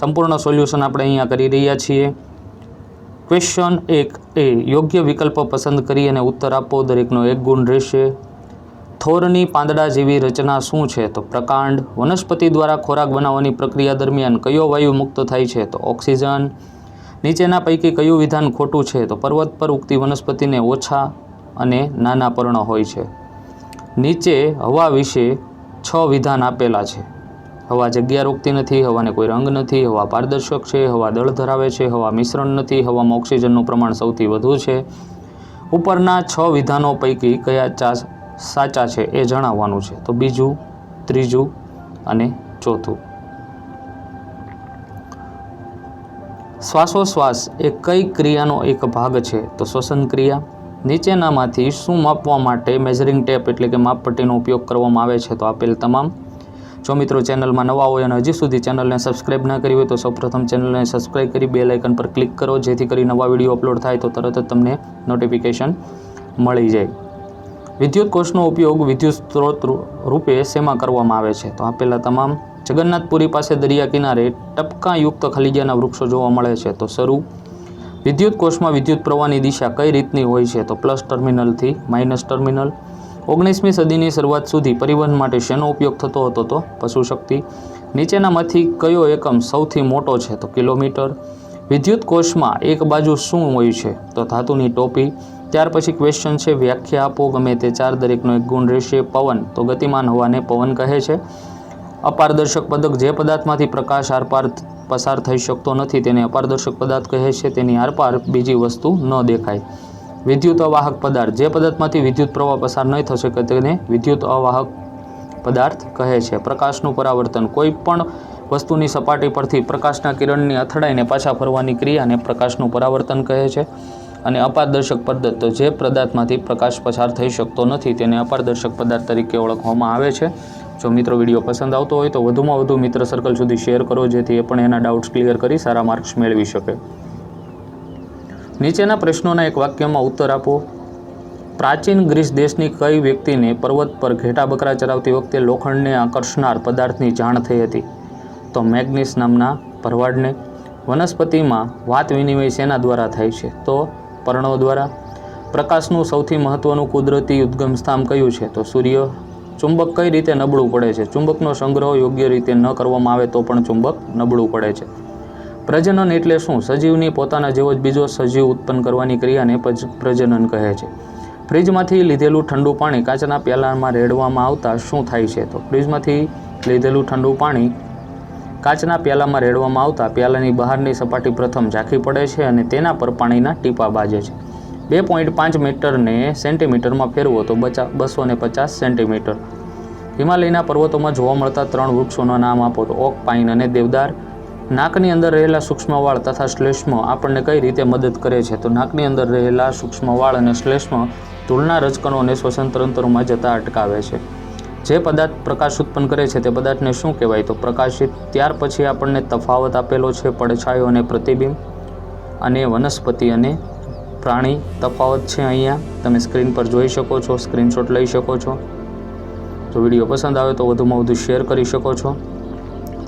સંપૂર્ણ સોલ્યુશન આપણે અહીંયા કરી રહ્યા છીએ। ક્વેશ્ચન 1 એ યોગ્ય વિકલ્પ પસંદ કરી અને ઉત્તર આપો, દરેકનો 1 ગુણ રહેશે। થોરની પાંદડા જેવી રચના શું છે? તો પ્રકાંડ। વનસ્પતિ દ્વારા ખોરાક બનાવવાની પ્રક્રિયા દરમિયાન કયો વાયુ મુક્ત થાય છે? તો ઓક્સિજન। નીચેના પૈકી કયું વિધાન ખોટું છે? તો પર્વત પર ઉગતી વનસ્પતિને ઓછા અને નાના પર્ણ હોય છે। નીચે હવા વિશે 6 વિધાન આપેલા છે। હવા જગ્યા રોકતી નથી, હવાને કોઈ રંગ નથી, હવા પારદર્શક છે, હવા દળ ધરાવે છે, હવા મિશ્રણ નથી, હવામાં ઓક્સિજનનું પ્રમાણ સૌથી વધુ છે। ઉપરના 6 વિધાનો પૈકી કયા સાચા છે એ જણાવવાનું છે। તો બીજું, ત્રીજું અને ચોથું। શ્વાસોશ્વાસ એ કઈ ક્રિયાનો એક ભાગ છે? તો શ્વસન ક્રિયા। નીચેનામાંથી શું માપવા માટે મેઝરિંગ ટેપ એટલે કે માપપટ્ટીનો ઉપયોગ કરવામાં આવે છે? તો આપેલ તમામ। જો મિત્રો ચેનલમાં નવા હોય અને હજી સુધી ચેનલને સબસ્ક્રાઇબ ના કરી હોય તો સૌપ્રથમ ચેનલને સબસ્ક્રાઇબ કરી બેલ આઇકન પર ક્લિક કરો, જેથી કરી નવા વિડીયો અપલોડ થાય તો તરત જ તમને નોટિફિકેશન મળી જાય। વિદ્યુત કોષનો ઉપયોગ વિદ્યુત સ્ત્રોત રૂપે શેમાં કરવામાં આવે છે? તો આપેલા તમામ। જગન્નાથપુરી પાસે દરિયા કિનારે ટપકાંયુક્ત ખલીજાના વૃક્ષો જોવા મળે છે? તો શરૂ। વિદ્યુત કોષમાં વિદ્યુત પ્રવાહની દિશા કઈ રીતની હોય છે? તો પ્લસ ટર્મિનલથી માઇનસ ટર્મિનલ। 19મી સદીની શરૂઆત સુધી પરિવહન માટે શેનો ઉપયોગ થતો હતો? તો પશુશક્તિ। નીચેનામાંથી કયો એકમ સૌથી મોટો છે? તો કિલોમીટર। વિદ્યુત કોષમાં એક બાજુ શું હોય છે? તો ધાતુની ટોપી। ત્યાર પછી ક્વેશ્ચન છે, વ્યાખ્યા આપો, ગમે તે 4, દરેકનો 1 ગુણ રહેશે। પવન, તો ગતિમાન હવાને પવન કહે છે। અપારદર્શક પદાર્થ, જે પદાર્થમાંથી પ્રકાશ આરપાર પસાર થઈ શકતો નથી તેને અપારદર્શક પદાર્થ કહે છે, તેની આરપાર બીજી વસ્તુ ન દેખાય। વિદ્યુત અવાહક પદાર્થ, જે પદાર્થમાંથી વિદ્યુત પ્રવાહ પસાર નહીં થઈ શકે તેને વિદ્યુત અવાહક પદાર્થ કહે છે। પ્રકાશનું પરાવર્તન, કોઈ પણ વસ્તુની સપાટી પરથી પ્રકાશના કિરણની અથડાઈને પાછા ફરવાની ક્રિયાને પ્રકાશનું પરાવર્તન કહે છે। અને અપારદર્શક પદાર્થ, તો જે પદાર્થમાંથી પ્રકાશ પસાર થઈ શકતો નથી તેને અપારદર્શક પદાર્થ તરીકે ઓળખવામાં આવે છે। જો મિત્રો વિડીયો પસંદ આવતો હોય તો વધુમાં વધુ મિત્ર સર્કલ સુધી શેર કરો, જેથી એ પણ એના ડાઉટ્સ ક્લિયર કરી સારા માર્ક્સ મેળવી શકે। નીચેના પ્રશ્નોના એક વાક્યમાં ઉત્તર આપો। પ્રાચીન ગ્રીસ દેશની કઈ વ્યક્તિને પર્વત પર ઘેટા બકરા ચરાવતી વખતે લોખંડને આકર્ષનાર પદાર્થની જાણ થઈ હતી? તો મેગ્નીસ નામના ભરવાડને। વનસ્પતિમાં વાત વિનિમય શેના દ્વારા થાય છે? તો પર્ણો દ્વારા। પ્રકાશનું સૌથી મહત્વનું કુદરતી ઉદ્ગમ સ્થાન કયું છે? તો સૂર્ય। ચુંબક કઈ રીતે નબળું પડે છે? ચુંબકનો સંગ્રહ યોગ્ય રીતે ન કરવામાં આવે તો પણ ચુંબક નબળું પડે છે। પ્રજનન એટલે શું? સજીવની પોતાના જેવો જ બીજો સજીવ ઉત્પન્ન કરવાની ક્રિયાને પ્રજનન કહે છે। ફ્રીજમાંથી લીધેલું ઠંડુ પાણી કાચના પ્યાલામાં રેડવામાં આવતા શું થાય છે? તો ફ્રીજમાંથી લીધેલું ઠંડુ પાણી કાચના પ્યાલામાં રેડવામાં આવતા પ્યાલાની બહારની સપાટી પ્રથમ ઝાંખી પડે છે અને તેના પર પાણીના ટીપા બાજે છે। 2.5 મીટરને સેન્ટીમીટરમાં ફેરવો તો 250 સેન્ટીમીટર। હિમાલયના પર્વતોમાં જોવા મળતા 3 વૃક્ષોના નામ આપો? તો ઓક, પાઇન અને દેવદાર। નાકની અંદર રહેલા સૂક્ષ્મ વાળ તથા શ્લેષ્મ આપણને કઈ રીતે મદદ કરે છે? તો નાકની અંદર રહેલા સૂક્ષ્મ વાળ અને શ્લેષ્મ ધૂળના રજકણોને શ્વસન તંત્રમાં જતા અટકાવે છે। જે પદાર્થ પ્રકાશ ઉત્પન્ન કરે છે તે પદાર્થને શું કહેવાય? તો પ્રકાશિત। ત્યાર પછી આપણને તફાવત આપેલો છે, પડછાયો અને પ્રતિબિંબ, અને વનસ્પતિ અને પ્રાણી તફાવત છે અહીંયા તમે સ્ક્રીન પર જોઈ શકો છો, સ્ક્રીનશોટ લઈ શકો છો। જો વિડીયો પસંદ આવે તો વધુમાં વધુ શેર કરી શકો છો।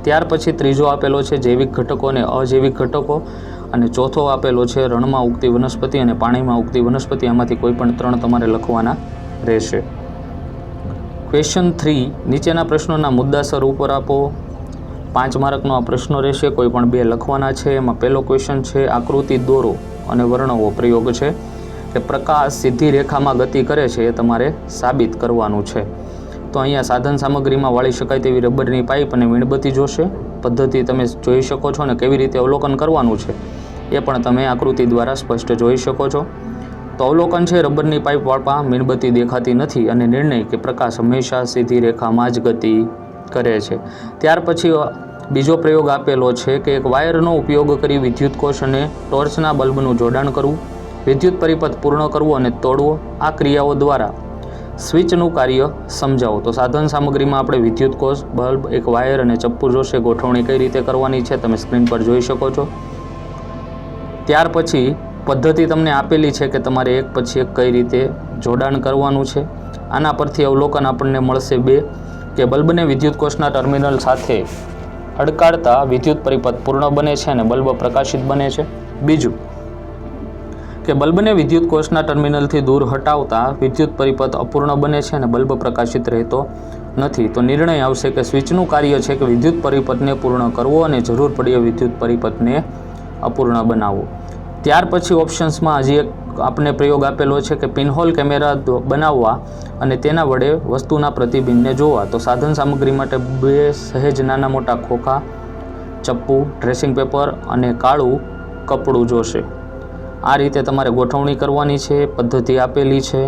ત્યાર પછી ત્રીજો આપેલો છે જૈવિક ઘટકો અને અજૈવિક ઘટકો, અને ચોથો આપેલો છે રણમાં ઉગતી વનસ્પતિ અને પાણીમાં ઉગતી વનસ્પતિ। આમાંથી કોઈ પણ 3 તમારે લખવાના રહેશે। ક્વેશ્ચન 3, નીચેના પ્રશ્નોના મુદ્દાસર ઉપર આપો। 5 માર્કનો આ પ્રશ્ન રહેશે, કોઈ પણ 2 લખવાના છે। એમાં પહેલો ક્વેશ્ચન છે, આકૃતિ દોરો અને વર્ણવો। પ્રયોગ છે કે પ્રકાશ સીધી રેખામાં ગતિ કરે છે એ તમારે સાબિત કરવાનું છે। તો અહીંયા સાધન સામગ્રીમાં વાળી શકાય તેવી રબરની પાઇપ અને મીણબત્તી જોશે। પદ્ધતિ તમે જોઈ શકો છો અને કેવી રીતે અવલોકન કરવાનું છે એ પણ તમે આકૃતિ દ્વારા સ્પષ્ટ જોઈ શકો છો। તો અવલોકન છે, રબરની પાઇપ વાળવા મીણબત્તી દેખાતી નથી, અને નિર્ણય કે પ્રકાશ હંમેશા સીધી રેખામાં જ ગતિ કરે છે। ત્યાર પછી બીજો પ્રયોગ આપેલો છે કે એક વાયરનો ઉપયોગ કરી વિદ્યુત કોષ અને ટોર્ચના બલ્બનું જોડાણ કરવું, વિદ્યુત પરિપથ પૂર્ણ કરવો અને તોડવો। આ ક્રિયાઓ દ્વારા સ્વિચનું કાર્ય સમજાવો। તો સાધન સામગ્રીમાં આપણે વિદ્યુત કોષ, બલ્બ, એક વાયર અને ચપ્પુ જોશે। ગોઠવણી કઈ રીતે કરવાની છે તમે સ્ક્રીન પર જોઈ શકો છો। ત્યાર પછી પદ્ધતિ તમને આપેલી છે કે તમારે એક પછી એક કઈ રીતે જોડાણ કરવાનું છે। આના પરથી અવલોકન આપણને મળશે 2 કે બલ્બને વિદ્યુત કોષના ટર્મિનલ સાથે અડકાડતા વિદ્યુત પરિપથ પૂર્ણ બને છે અને બલ્બ પ્રકાશિત બને છે. બીજું કે બલ્બને વિદ્યુત કોષના ટર્મિનલથી દૂર હટાવતા વિદ્યુત પરિપથ અપૂર્ણ બને છે અને બલ્બ પ્રકાશિત રહેતો નથી. તો નિર્ણય આવશે કે સ્વિચનું કાર્ય છે કે વિદ્યુત પરિપથને પૂર્ણ કરવો અને જરૂર પડ્યે વિદ્યુત પરિપથને અપૂર્ણ બનાવવો. ત્યાર પછી ઓપ્શન્સમાં હજી એક આપણે પ્રયોગ આપેલો છે કે પિનહોલ કેમેરા બનાવવા અને તેના વડે વસ્તુના પ્રતિબિંબને જોવા. તો સાધન સામગ્રી માટે 2 સહેજ નાના મોટા ખોખા, ચપ્પુ, ડ્રેસિંગ પેપર અને કાળું કપડું જોશે. આ રીતે તમારે ગોઠવણી કરવાની છે. પદ્ધતિ આપેલી છે,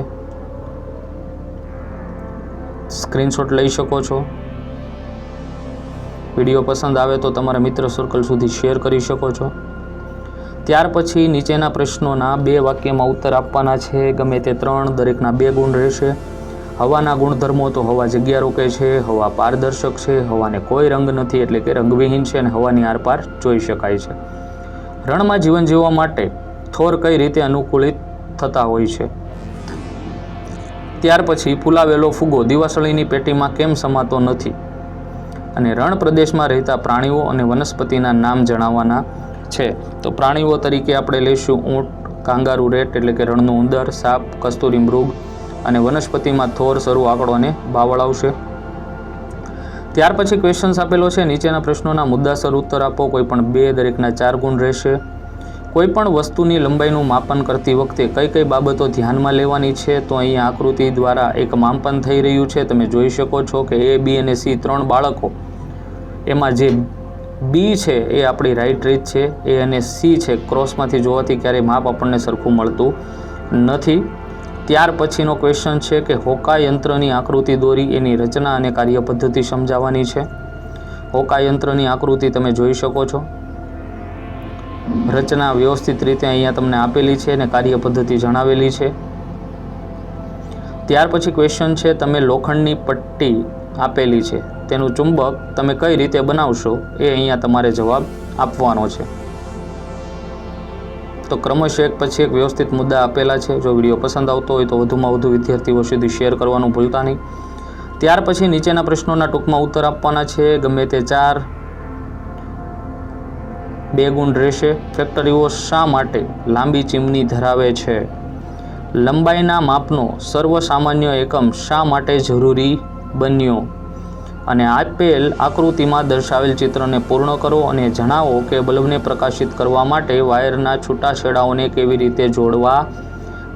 સ્ક્રીનશોટ લઈ શકો છો. વિડીયો પસંદ આવે તો તમારા મિત્ર સર્કલ સુધી શેર કરી શકો છો. ત્યાર પછી નીચેના પ્રશ્નોના 2 વાક્યમાં ઉત્તર આપવાના છે. ગમે તે 3, દરેકના 2 ગુણ રહેશે. હવાના ગુણધર્મો તો હવા જગ્યા રોકે છે, હવા પારદર્શક છે, હવાને કોઈ રંગ નથી એટલે કે રંગવિહીન છે અને હવાની આરપાર જોઈ શકાય છે. રણમાં જીવન જીવવા માટે થોર કઈ રીતે અનુકૂલિત થતા હોય છે. ત્યાર પછી ફૂલાવેલો ફુગ્ગો દિવાસળીની પેટીમાં કેમ સમાતો નથી. અને રણ પ્રદેશમાં રહેતા પ્રાણીઓ અને વનસ્પતિના નામ જણાવવાના છે. તો પ્રાણીઓ તરીકે આપણે લઈશું ઊંટ, કાંગારૂ રેટ એટલે કે રણનું ઉંદર, સાપ, કસ્તુરી મૃગ અને વનસ્પતિમાં થોર, સરુ આંકડો અને બાવળ આવશે. ત્યાર પછી ક્વેશ્ચન્સ આપેલો છે. નીચેના પ્રશ્નોના મુદ્દાસર ઉત્તર આપો. કોઈ પણ 2, દરેકના 4 ગુણ રહેશે. કોઈ પણ વસ્તુની લંબાઈનું માપન કરતી વખતે કઈ કઈ બાબતો ધ્યાનમાં લેવાની છે. તો અહીંયા આકૃતિ દ્વારા એક માપન થઈ રહ્યું છે. તમે જોઈ શકો છો કે A, B અને C 3 બાળકો, એમાં જે B છે એ આપણી રાઈટ રીત છે, A અને C છે ક્રોસમાંથી જોવાથી ક્યારેય માપ આપણને સરખું મળતું નથી. ત્યાર પછીનો ક્વેશ્ચન છે કે હોકા યંત્રની આકૃતિ દોરી, એની રચના અને કાર્ય પદ્ધતિ સમજાવવાની છે. હોકા યંત્રની આકૃતિ તમે જોઈ શકો છો. રચના વ્યવસ્થિત રીતે અહીંયા તમને આપેલી છે અને કાર્ય પદ્ધતિ જણાવેલી છે. ત્યાર પછી ક્વેશ્ચન છે તમે લોખંડની પટ્ટી આપેલી છે, તેનું ચુંબક તમે કઈ રીતે બનાવશો એ અહીંયા તમારે જવાબ આપવાનો છે. તો ક્રમશઃ એક પછી એક વ્યવસ્થિત મુદ્દા આપેલા છે. જો વિડીયો પસંદ આવતો હોય તો વધુમાં વધુ વિદ્યાર્થીઓ સુધી શેર કરવાનું ભૂલતા નહીં. ત્યાર પછી નીચેના પ્રશ્નોના ટૂંકમાં ઉત્તર આપવાના છે. ગમે તે 4, 2 ગુણ રહેશે. ફેક્ટરીઓ શા માટે લાંબી ચીમની ધરાવે છે. લંબાઈના માપનો સર્વસામાન્ય એકમ શા માટે જરૂરી બન્યો. અને આપેલ આકૃતિમાં દર્શાવેલ ચિત્રને પૂર્ણ કરો અને જણાવો કે બલ્બને પ્રકાશિત કરવા માટે વાયરના છૂટાછેડાઓને કેવી રીતે જોડવા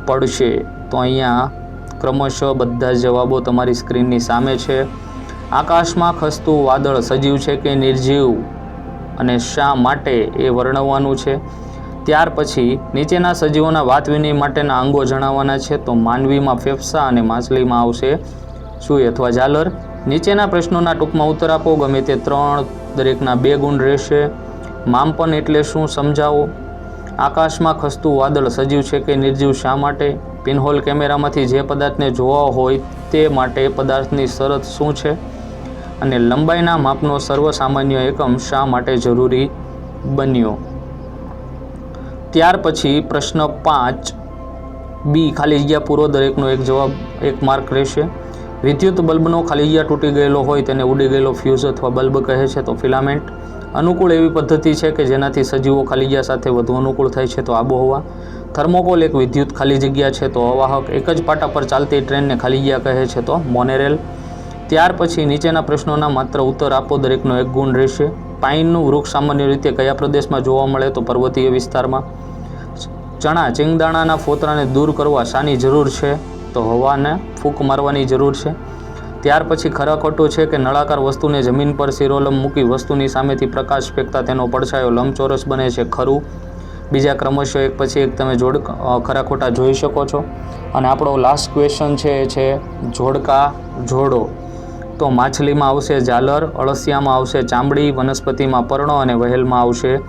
પડશે. તો અહીંયા ક્રમશઃ બધા જવાબો તમારી સ્ક્રીનની સામે છે. આકાશમાં ખસતું વાદળ સજીવ છે કે નિર્જીવ અને શા માટે એ વર્ણવવાનું છે. ત્યાર પછી નીચેના સજીવોના વાત વિનિમય માટેના અંગો જણાવવાના છે. તો માનવીમાં ફેફસા અને માછલીમાં આવશે સુઈ અથવા ઝાલર. નીચેના પ્રશ્નોના ટૂંકમાં ઉત્તર આપો. ગમે તે 3, દરેકના 2 ગુણ રહેશે. માપન એટલે શું સમજાવો. આકાશમાં ખસતું વાદળ સજીવ છે કે નિર્જીવ શા માટે. પિનહોલ કેમેરામાંથી જે પદાર્થને જોવા હોય તે માટે પદાર્થની શરત શું છે. અને લંબાઈના માપનો સર્વસામાન્ય એકમ શા માટે જરૂરી બન્યો. ત્યાર પછી પ્રશ્ન 5 B ખાલી જગ્યા પૂરો. દરેકનો એક જવાબ 1 માર્ક રહેશે. વિદ્યુત બલ્બનો ખાલી જગ્યા તૂટી ગયેલો હોય તેને ઉડી ગયેલો ફ્યુઝ અથવા બલ્બ કહે છે. તો ફિલામેન્ટ. અનુકૂળ એવી પદ્ધતિ છે કે જેનાથી સજીવો ખાલી જગ્યા સાથે વધુ અનુકૂળ થાય છે. તો આબોહવા. થર્મોકોલ એક વિદ્યુત ખાલી જગ્યા છે. તો અવાહક. એક જ પાટા પર ચાલતી ટ્રેનને ખાલી જગ્યા કહે છે. તો મોનોરેલ. ત્યાર પછી નીચેના પ્રશ્નોના માત્ર ઉત્તર આપો. દરેકનો 1 ગુણ રહેશે. પાઇનનું વૃક્ષ સામાન્ય રીતે કયા પ્રદેશમાં જોવા મળે. તો પર્વતીય વિસ્તારમાં. ચણા ચિંગદાણાના ફોતરાને દૂર કરવા શાની જરૂર છે. તો હવાને ફૂંક મારવાની જરૂર છે. ત્યાર પછી ખરા ખોટું છે કે નળાકાર વસ્તુને જમીન પર શિરોલંબ મૂકી વસ્તુની સામેથી પ્રકાશ ફેંકતા તેનો પડછાયો લંબચોરસ બને છે. ખરું. બીજા ક્રમશઃ એક પછી એક તમે ખરા ખોટા જોઈ શકો છો. અને આપણો લાસ્ટ ક્વેશ્ચન છે એ છે જોડકા જોડો. તો માછલીમાં આવશે ઝાલર, અળસિયામાં આવશે ચામડી, વનસ્પતિમાં પર્ણો અને વહેલમાં આવશે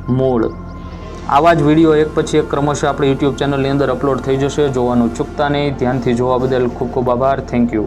મૂળ. આવા જ વિડીયો એક પછી એક ક્રમશઃ આપણી યુટ્યુબ ચેનલની અંદર અપલોડ થઈ જશે. જોવાનું ચૂકતા નહીં. ધ્યાનથી જોવા બદલ ખૂબ ખૂબ આભાર. Thank you.